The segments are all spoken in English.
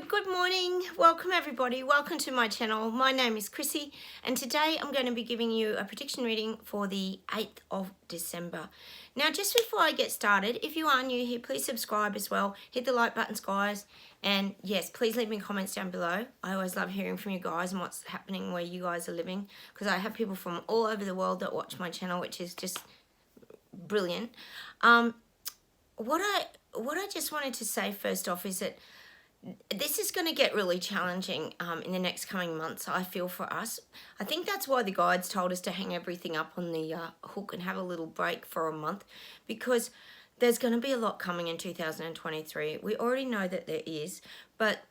Good morning. Welcome everybody. Welcome to my channel. My name is Chrissy and today I'm going to be giving you a prediction reading for the 8th of December. Now just before I get started, if you are new here, please subscribe as well. Hit the like buttons, guys. And yes, please leave me comments down below. I always love hearing from you guys and what's happening where you guys are living, because I have people from all over the world that watch my channel, which is just brilliant. What I just wanted to say first off is that this is going to get really challenging in the next coming months, I feel, for us. I think that's why the guides told us to hang everything up on the hook and have a little break for a month, because there's going to be a lot coming in 2023. We already know that there is, but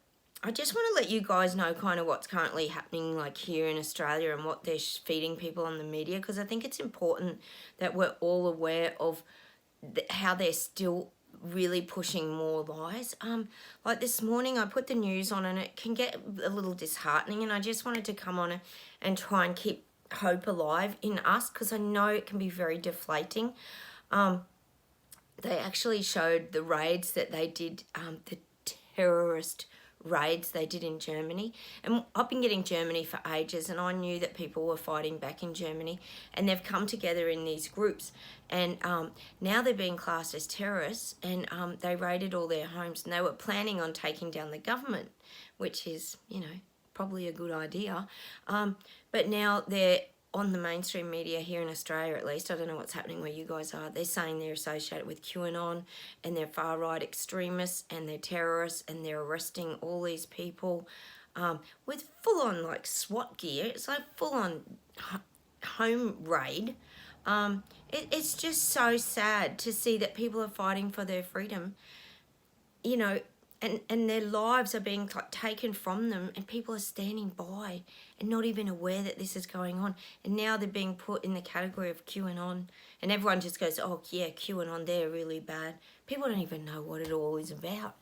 I just want to let you guys know kind of what's currently happening, like here in Australia, and what they're feeding people on the media, because I think it's important that we're all aware of how they're still really pushing more lies. Like this morning I put the news on and it can get a little disheartening, and I just wanted to come on and try and keep hope alive in us, because I know it can be very deflating. They actually showed the raids that they did, the terrorist raids they did in Germany, and I've been getting Germany for ages, and I knew that people were fighting back in Germany, and they've come together in these groups, and now they're being classed as terrorists, and they raided all their homes, and they were planning on taking down the government, which is, you know, probably a good idea, but now they're on the mainstream media here in Australia, at least. I don't know what's happening where you guys are. They're saying they're associated with QAnon and they're far-right extremists and they're terrorists, and they're arresting all these people with full-on like SWAT gear. It's like full-on home raid. It's just so sad to see that people are fighting for their freedom, you know, and their lives are being taken from them, and people are standing by and not even aware that this is going on. And now they're being put in the category of QAnon, and everyone just goes, oh yeah, QAnon, they're really bad. People don't even know what it all is about,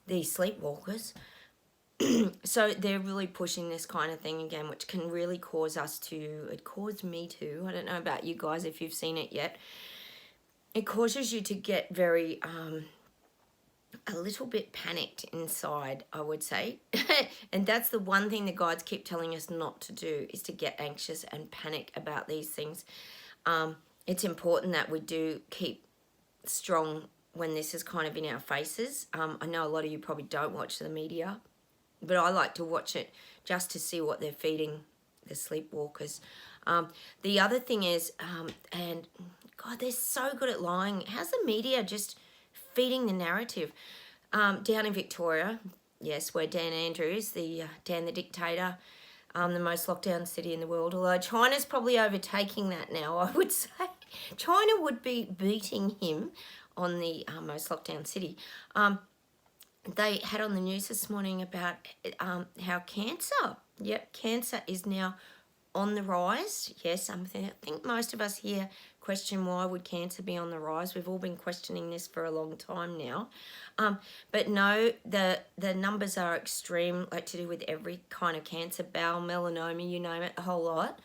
these sleepwalkers. So they're really pushing this kind of thing again, which can really cause us to, it caused me to, I don't know about you guys if you've seen it yet, it causes you to get very a little bit panicked inside, I would say. And that's the one thing the guides keep telling us not to do, is to get anxious and panic about these things. It's important that we do keep strong when this is kind of in our faces. I know a lot of you probably don't watch the media, but I like to watch it just to see what they're feeding the sleepwalkers. The other thing is, and God, they're so good at lying. How's the media just feeding the narrative? Down in Victoria, yes, where Dan Andrews, Dan the dictator, the most locked down city in the world, although China's probably overtaking that now, I would say. China would be beating him on the most locked down city. They had on the news this morning about how cancer is now on the rise. Yes, I think most of us here question, why would cancer be on the rise? We've all been questioning this for a long time now. But no, the numbers are extreme, like to do with every kind of cancer, bowel, melanoma, you name it, a whole lot.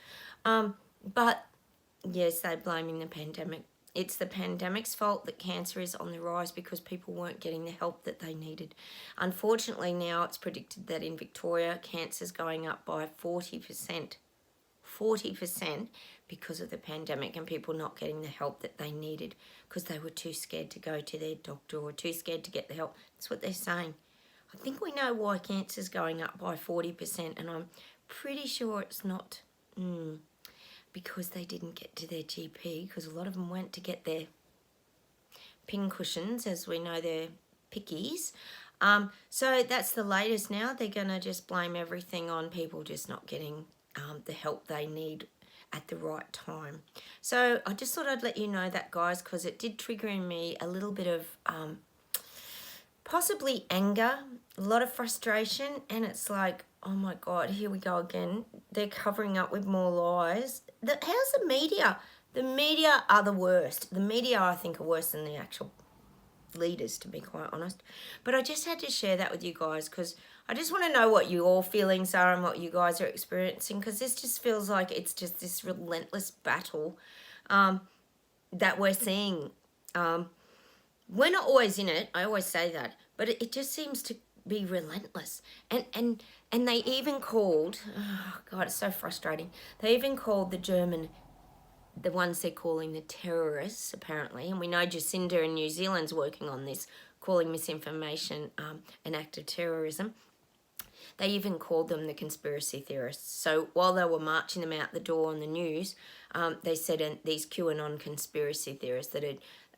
But yes, they're blaming the pandemic. It's the pandemic's fault that cancer is on the rise, because people weren't getting the help that they needed. Unfortunately, now it's predicted that in Victoria, cancer's going up by 40%. 40% because of the pandemic and people not getting the help that they needed because they were too scared to go to their doctor or too scared to get the help. That's what they're saying. I think we know why cancer's going up by 40%, and I'm pretty sure it's not because they didn't get to their GP, because a lot of them went to get their pincushions, as we know they're pickies. So that's the latest now. They're going to just blame everything on people just not getting the help they need at the right time. So I just thought I'd let you know that, guys, because it did trigger in me a little bit of possibly anger, a lot of frustration, and it's like, oh my God, here we go again. They're covering up with more lies. How's the media? The media are the worst. The media, I think, are worse than the actual leaders, to be quite honest. But I just had to share that with you guys, because I just want to know what your feelings are and what you guys are experiencing, because this just feels like it's just this relentless battle that we're seeing. We're not always in it, I always say that, but it just seems to be relentless. And they even called, oh God, it's so frustrating. They even called the ones they're calling the terrorists, apparently, and we know Jacinda in New Zealand's working on this, calling misinformation an act of terrorism. They even called them the conspiracy theorists. So while they were marching them out the door on the news, they said these QAnon conspiracy theorists that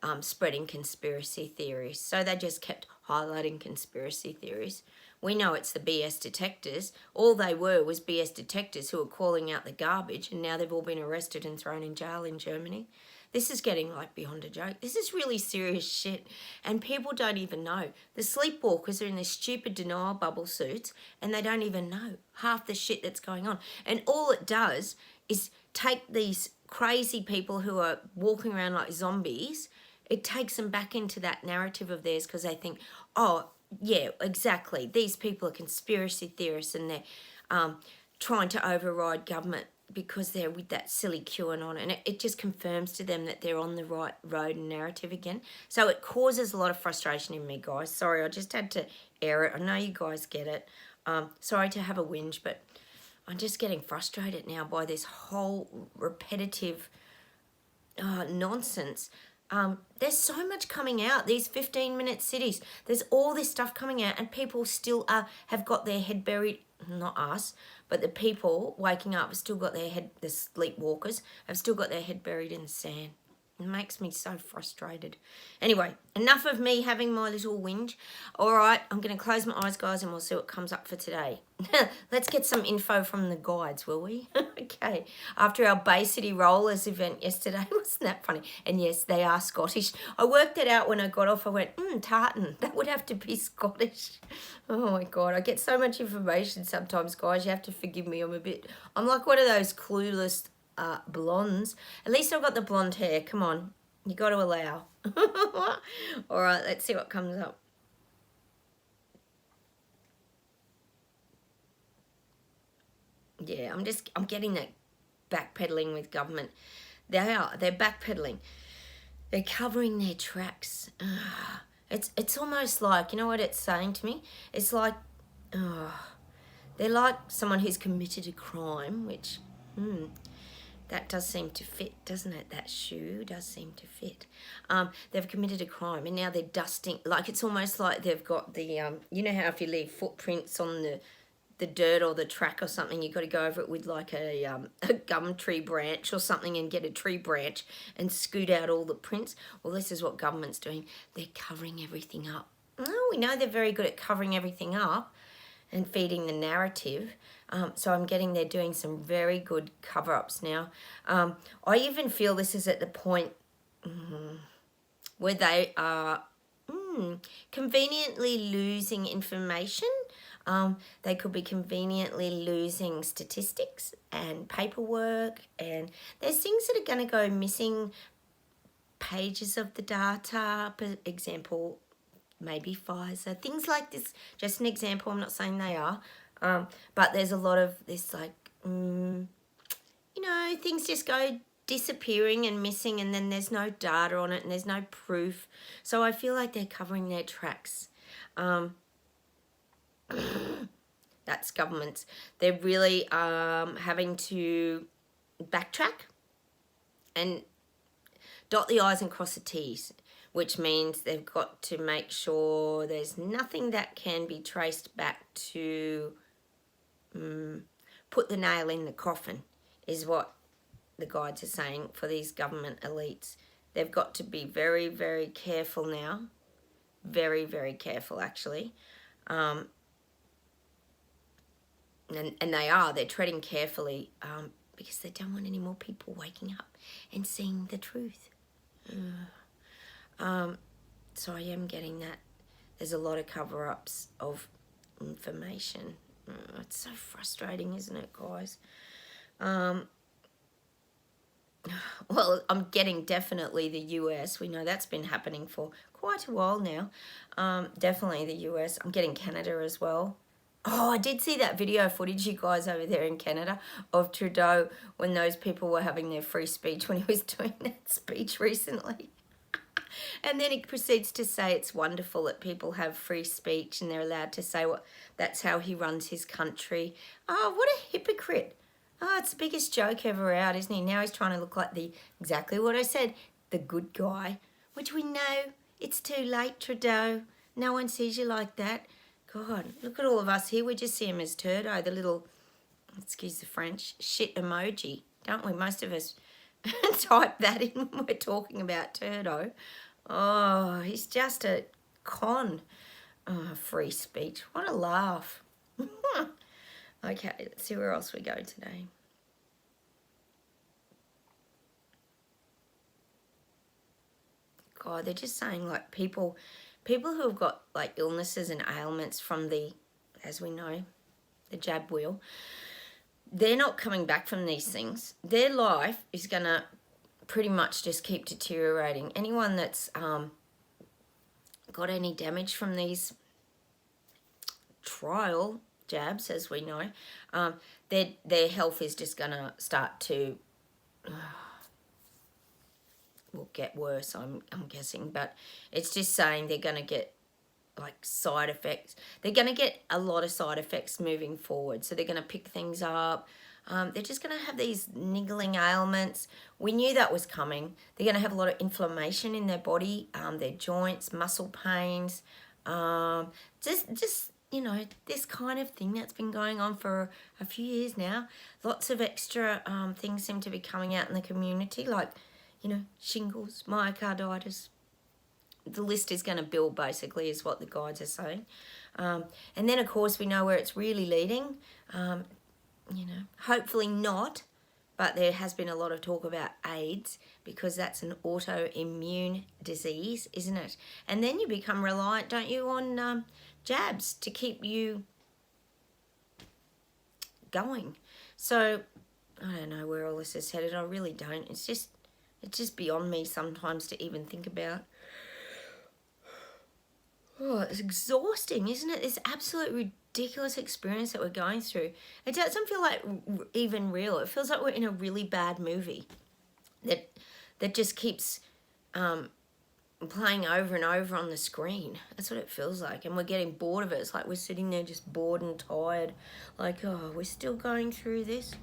are spreading conspiracy theories. So they just kept highlighting conspiracy theories. We know it's the BS detectors. All they were was BS detectors who were calling out the garbage, and now they've all been arrested and thrown in jail in Germany. This is getting like beyond a joke. This is really serious shit, and people don't even know. The sleepwalkers are in their stupid denial bubble suits, and they don't even know half the shit that's going on. And all it does is take these crazy people who are walking around like zombies, it takes them back into that narrative of theirs because they think, oh, yeah, exactly. These people are conspiracy theorists and they're trying to override government because they're with that silly QAnon, and it just confirms to them that they're on the right road and narrative again. So it causes a lot of frustration in me, guys. Sorry, I just had to air it. I know you guys get it. Sorry to have a whinge, but I'm just getting frustrated now by this whole repetitive nonsense. There's so much coming out, these 15-minute cities. There's all this stuff coming out, and people still have got their head buried. Not us, but the people waking up have still got their head, the sleepwalkers, have still got their head buried in the sand. It makes me so frustrated. Anyway, enough of me having my little whinge. All right, I'm going to close my eyes, guys, and we'll see what comes up for today. Let's get some info from the guides, will we? Okay. After our Bay City Rollers event yesterday, wasn't that funny? And yes, they are Scottish. I worked it out when I got off. I went, tartan. That would have to be Scottish. Oh, my God. I get so much information sometimes, guys. You have to forgive me. I'm like one of those clueless blondes. At least I've got the blonde hair. Come on, you got to allow. All right, let's see what comes up. Yeah, I'm getting that backpedaling with government. They're backpedaling. They're covering their tracks. It's almost like, you know what it's saying to me? It's like they're like someone who's committed a crime, which that does seem to fit, doesn't it? That shoe does seem to fit. They've committed a crime, and now they're dusting. Like, it's almost like they've got the, you know how if you leave footprints on the dirt or the track or something, you've got to go over it with like a gum tree branch or something and get a tree branch and scoot out all the prints. Well, this is what government's doing. They're covering everything up. Oh, we know they're very good at covering everything up and feeding the narrative. So I'm getting they're doing some very good cover-ups now. I even feel this is at the point where they are conveniently losing information. They could be conveniently losing statistics and paperwork, and there's things that are going to go missing, pages of the data, for example, maybe Pfizer, things like this. Just an example, I'm not saying they are. But there's a lot of this, like, you know, things just go disappearing and missing, and then there's no data on it and there's no proof. So I feel like they're covering their tracks. That's governments. They're really having to backtrack and dot the I's and cross the T's, which means they've got to make sure there's nothing that can be traced back to put the nail in the coffin, is what the guides are saying for these government elites. They've got to be very, very careful now. Very, very careful, actually. And they are. They're treading carefully because they don't want any more people waking up and seeing the truth. So I am getting that. There's a lot of cover-ups of information. It's so frustrating, isn't it, guys? Well, I'm getting definitely the US. We know that's been happening for quite a while now. Definitely the US. I'm getting Canada as well. Oh, I did see that video footage, you guys, over there in Canada of Trudeau when those people were having their free speech when he was doing that speech recently. And then he proceeds to say it's wonderful that people have free speech and they're allowed to say what, that's how he runs his country. Oh, what a hypocrite. Oh, it's the biggest joke ever out, isn't he? Now he's trying to look like exactly what I said, the good guy, which we know it's too late, Trudeau. No one sees you like that. God, look at all of us here. We just see him as Turdo, the little, excuse the French, shit emoji, don't we? Most of us type that in when we're talking about Turdo. Oh, he's just a con. Oh, free speech. What a laugh. Okay, let's see where else we go today. God, they're just saying like people who have got like illnesses and ailments from as we know, the jab wheel, they're not coming back from these things. Their life is going to pretty much just keep deteriorating. Anyone that's got any damage from these trial jabs, as we know, their health is just going to start to will get worse, I'm guessing. But it's just saying they're going to get like side effects. They're going to get a lot of side effects moving forward. So they're going to pick things up. They're just going to have these niggling ailments. We knew that was coming. They're going to have a lot of inflammation in their body, their joints, muscle pains, just you know, this kind of thing that's been going on for a few years now. Lots of extra things seem to be coming out in the community, like, you know, shingles, myocarditis. The list is going to build, basically, is what the guides are saying. And then, of course, we know where it's really leading. You know, hopefully not, but there has been a lot of talk about AIDS because that's an autoimmune disease, isn't it? And then you become reliant, don't you, on jabs to keep you going. So I don't know where all this is headed. I really don't. It's just beyond me sometimes to even think about. Oh, it's exhausting, isn't it? This absolute ridiculous experience that we're going through. It doesn't feel like even real. It feels like we're in a really bad movie that just keeps playing over and over on the screen. That's what it feels like. And we're getting bored of it. It's like we're sitting there just bored and tired. Like, oh, we're still going through this.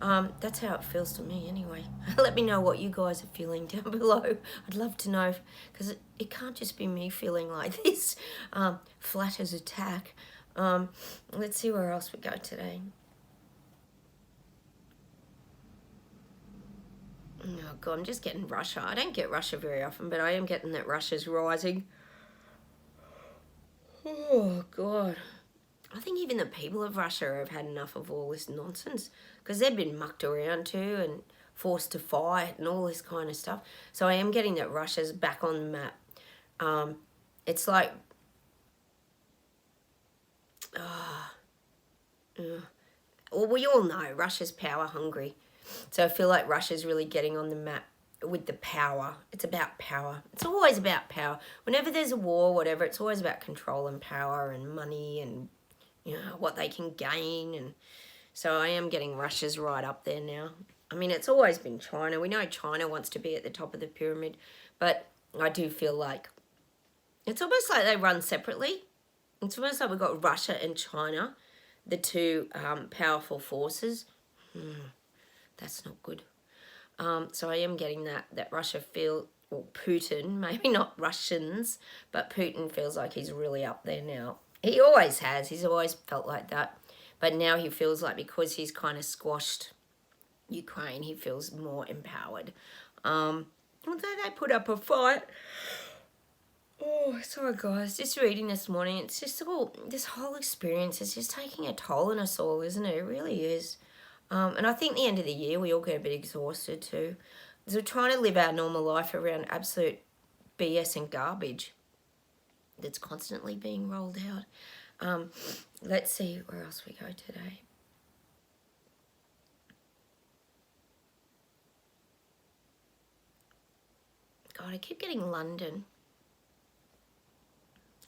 That's how it feels to me anyway. Let me know what you guys are feeling down below. I'd love to know, because it can't just be me feeling like this. Flat as a tack. Let's see where else we go today. Oh God, I'm just getting Russia. I don't get Russia very often, but I am getting that Russia's rising. Oh God. I think even the people of Russia have had enough of all this nonsense, because they've been mucked around too and forced to fight and all this kind of stuff. So I am getting that Russia's back on the map. It's like, well, we all know Russia's power hungry. So I feel like Russia's really getting on the map with the power. It's about power. It's always about power. Whenever there's a war, whatever, it's always about control and power and money and, you know, what they can gain. And so I am getting Russia's right up there now. I mean, it's always been China. We know China wants to be at the top of the pyramid, but I do feel like it's almost like they run separately. It's almost like we've got Russia and China, the two powerful forces. That's not good. So I am getting that Russia or Putin, maybe not Russians, but Putin feels like he's really up there now. He always has. He's always felt like that. But now he feels like, because he's kind of squashed Ukraine, he feels more empowered. Although they put up a fight. Oh, sorry guys, just reading this morning, it's just all, this whole experience is just taking a toll on us all, isn't it? It really is. And I think the end of the year, we all get a bit exhausted too. So we're trying to live our normal life around absolute BS and garbage that's constantly being rolled out. Let's see where else we go today. God, I keep getting London.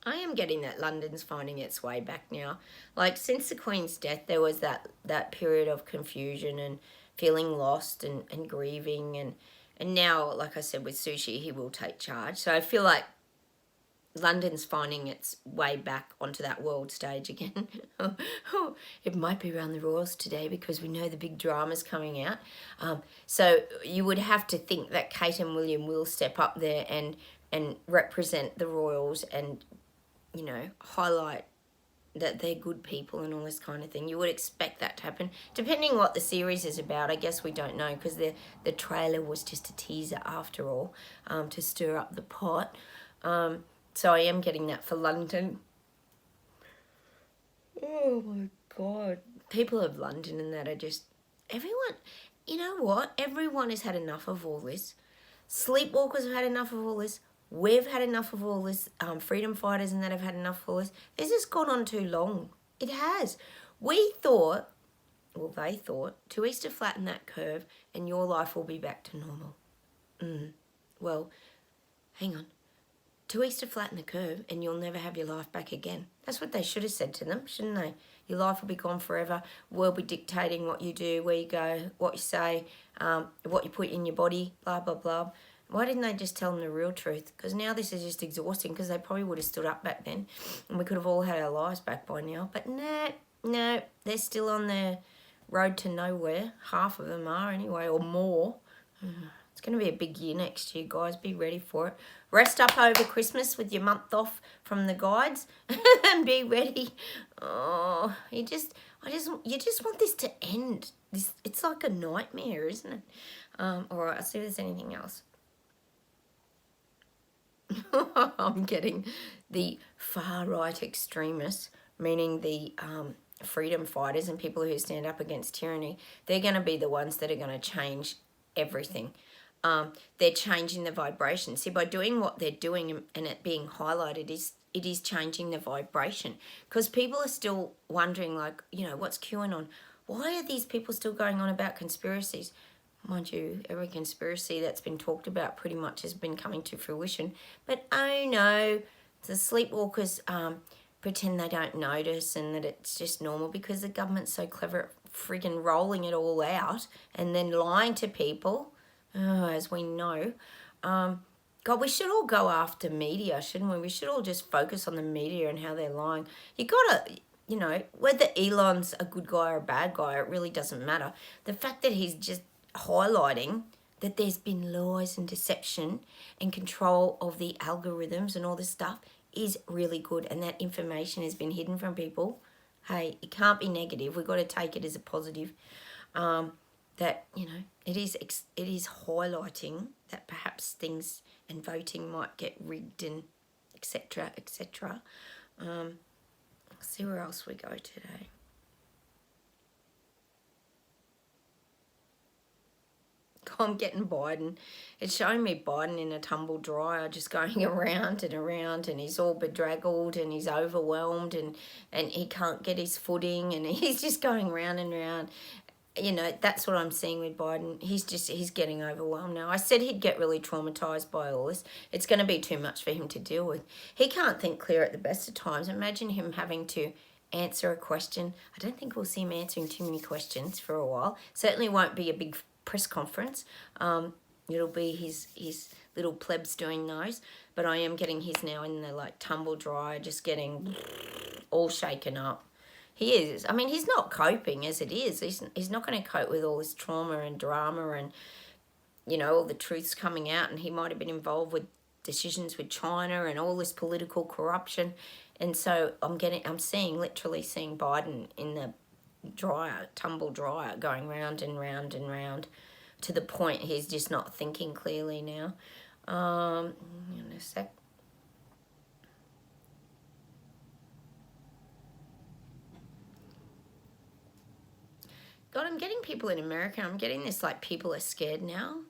I am getting that London's finding its way back now. Like, since the Queen's death, there was that period of confusion and feeling lost and grieving And now, like I said, with sushi, he will take charge. So I feel like London's finding its way back onto that world stage again. It might be around the Royals today because we know the big drama's coming out. So you would have to think that Kate and William will step up there and represent the Royals and, you know, highlight that they're good people and all this kind of thing. You would expect that to happen. Depending what the series is about, I guess we don't know because the trailer was just a teaser after all, to stir up the pot. So I am getting that for London. Oh my God. People of London and that are just, everyone, you know what? Everyone has had enough of all this. Sleepwalkers have had enough of all this. We've had enough of all this. Freedom fighters and that have had enough of all this. This has gone on too long. It has. We thought, well, they thought, 2 weeks to flatten that curve and your life will be back to normal. Well, hang on. 2 weeks to flatten the curve and you'll never have your life back again. That's what they should have said to them, shouldn't they? Your life will be gone forever. We'll be dictating what you do, where you go, what you say, what you put in your body, blah, blah, blah. Why didn't they just tell them the real truth? Because now this is just exhausting because they probably would have stood up back then and we could have all had our lives back by now. But no, they're still on their road to nowhere. Half of them are anyway, or more. It's going to be a big year next year, guys. Be ready for it. Rest up over Christmas with your month off from the guides and be ready. Oh, you just want this to end. It's like a nightmare, isn't it? All right, I'll see if there's anything else. I'm getting the far-right extremists, meaning the freedom fighters and people who stand up against tyranny. They're going to be the ones that are going to change everything. They're changing the vibration. See, by doing what they're doing and it being highlighted, it is changing the vibration. Because people are still wondering, like, you know, what's QAnon? Why are these people still going on about conspiracies? Mind you, every conspiracy that's been talked about pretty much has been coming to fruition. But oh no, the sleepwalkers pretend they don't notice and that it's just normal because the government's so clever at friggin' rolling it all out and then lying to people. As we know. God, we should all go after media, shouldn't we? We should all just focus on the media and how they're lying. You gotta, you know, whether Elon's a good guy or a bad guy, it really doesn't matter. The fact that he's just highlighting that there's been lies and deception and control of the algorithms and all this stuff is really good, and that information has been hidden from people. Hey, it can't be negative. We've got to take it as a positive. That, you know, it is highlighting that perhaps things and voting might get rigged and etc. etc. See where else we go today. I'm getting Biden. It's showing me Biden in a tumble dryer just going around and around, and he's all bedraggled and he's overwhelmed and he can't get his footing and he's just going round and round. You know, that's what I'm seeing with Biden. He's getting overwhelmed now. I said he'd get really traumatised by all this. It's going to be too much for him to deal with. He can't think clear at the best of times. Imagine him having to answer a question. I don't think we'll see him answering too many questions for a while. Certainly won't be a big press conference. It'll be his little plebs doing those. But I am getting his now in the, like, tumble dryer, just getting all shaken up. He is. I mean, he's not coping as it is. He's not going to cope with all this trauma and drama and, you know, all the truths coming out. And he might have been involved with decisions with China and all this political corruption. And so I'm literally seeing Biden in the tumble dryer, going round and round and round to the point he's just not thinking clearly now. In a sec. God, I'm getting people in America. I'm getting this, like, people are scared now.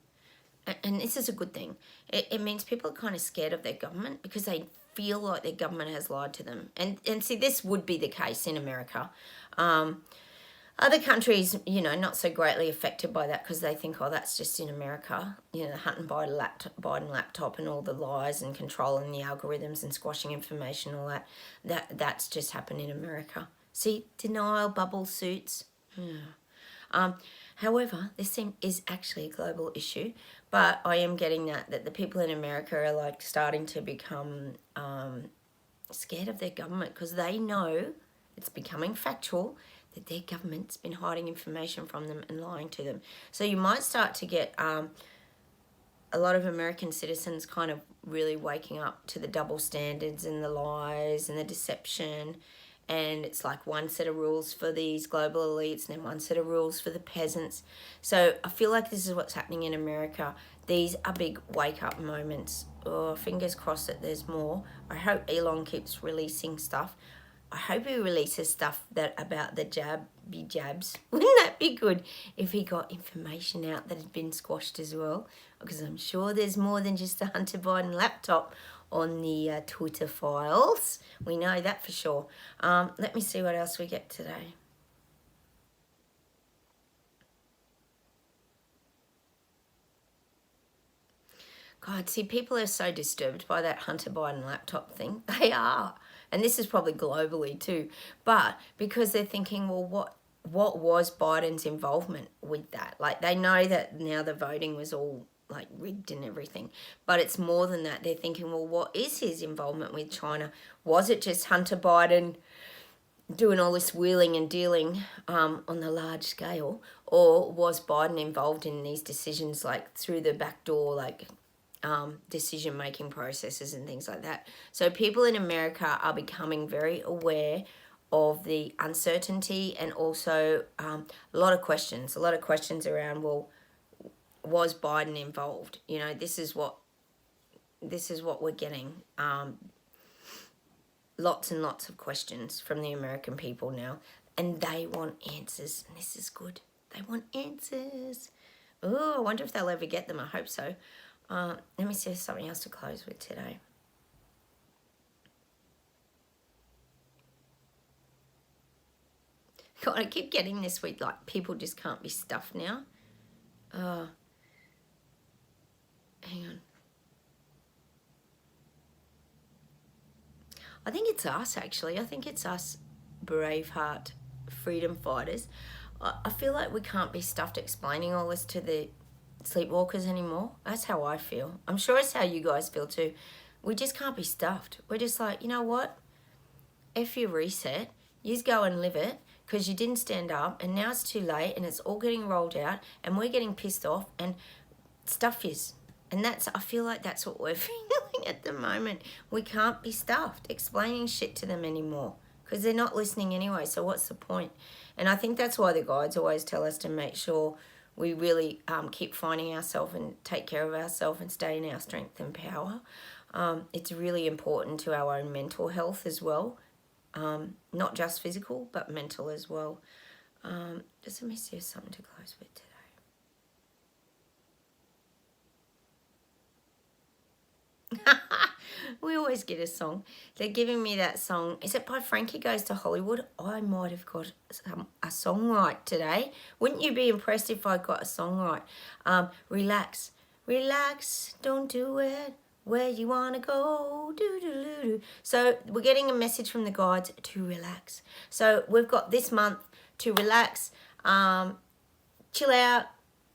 And this is a good thing. It means people are kind of scared of their government because they feel like their government has lied to them. And see, this would be the case in America. Other countries, you know, not so greatly affected by that because they think, oh, that's just in America. You know, the Hunt and Biden laptop and all the lies and controlling the algorithms and squashing information, all that's just happened in America. See, denial bubble suits. However, this is actually a global issue But I am getting that the people in America are like starting to become scared of their government, because they know it's becoming factual that their government's been hiding information from them and lying to them. So you might start to get a lot of American citizens kind of really waking up to the double standards and the lies and the deception. And it's like one set of rules for these global elites and then one set of rules for the peasants. So I feel like this is what's happening in America. These are big wake-up moments. Oh, fingers crossed that there's more. I hope Elon keeps releasing stuff. I hope he releases stuff that about the jabs. Wouldn't that be good if he got information out that had been squashed as well? Because I'm sure there's more than just a Hunter Biden laptop on the Twitter files. We know that for sure. Let me see what else we get today. God, see, people are so disturbed by that Hunter Biden laptop thing. They are. And this is probably globally too. But because they're thinking, well, what was Biden's involvement with that? Like, they know that now the voting was all like rigged and everything. But it's more than that. They're thinking, well, what is his involvement with China? Was it just Hunter Biden doing all this wheeling and dealing on the large scale? Or was Biden involved in these decisions, like through the back door, like decision-making processes and things like that? So people in America are becoming very aware of the uncertainty, and also a lot of questions around, well, was Biden involved? You know, this is what we're getting. Lots and lots of questions from the American people now, and they want answers, and this is good. They want answers. Oh, I wonder if they'll ever get them. I hope so. Let me see if there's something else to close with today. God, I keep getting this week, like, people just can't be stuffed now. Hang on. I think it's us, actually. I think it's us Braveheart freedom fighters. I feel like we can't be stuffed explaining all this to the sleepwalkers anymore. That's how I feel. I'm sure it's how you guys feel too. We just can't be stuffed. We're just like, you know what? If you reset, you go and live it, because you didn't stand up, and now it's too late, and it's all getting rolled out, and we're getting pissed off, and stuff is. And I feel like that's what we're feeling at the moment. We can't be stuffed explaining shit to them anymore, because they're not listening anyway, so what's the point? And I think that's why the guides always tell us to make sure we really keep finding ourselves and take care of ourselves and stay in our strength and power. It's really important to our own mental health as well. Not just physical, but mental as well. Just let me see if something to close with today. We always get a song. They're giving me that song. Is it by Frankie Goes to Hollywood? I might have got a song right today. Wouldn't you be impressed if I got a song right? Relax, relax, don't do it. Where you want to go, do. So we're getting a message from the guides to relax. So we've got this month to relax, chill out,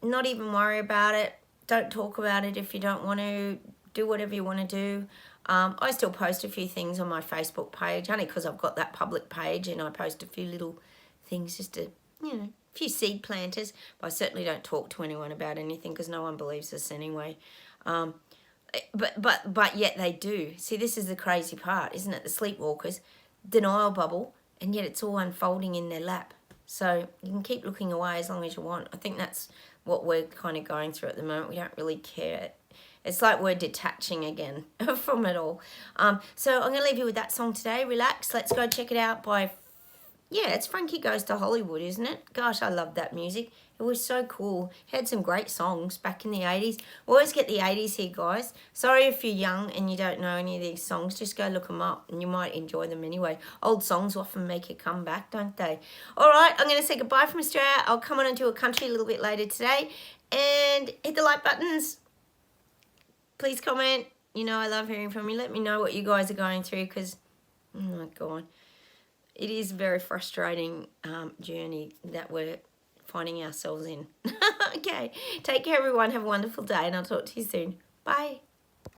not even worry about it. Don't talk about it if you don't want to. Do whatever you want to do. I still post a few things on my Facebook page, only because I've got that public page, and I post a few little things just to, you know, a few seed planters. But I certainly don't talk to anyone about anything, because no one believes us anyway. But yet they do. See, this is the crazy part, isn't it? The sleepwalkers, denial bubble, and yet it's all unfolding in their lap. So you can keep looking away as long as you want. I think that's what we're kind of going through at the moment. We don't really care. It's like we're detaching again from it all. So I'm going to leave you with that song today. Relax. Let's go check it out by... Yeah, it's Frankie Goes to Hollywood, isn't it? Gosh, I love that music. It was so cool. Had some great songs back in the 80s. We always get the 80s here, guys. Sorry if you're young and you don't know any of these songs. Just go look them up and you might enjoy them anyway. Old songs often make a comeback, don't they? All right, I'm going to say goodbye from Australia. I'll come on into a country a little bit later today. And hit the like buttons. Please comment. You know, I love hearing from you. Let me know what you guys are going through, because, oh my God, it is a very frustrating journey that we're finding ourselves in. Okay, take care everyone. Have a wonderful day and I'll talk to you soon. Bye.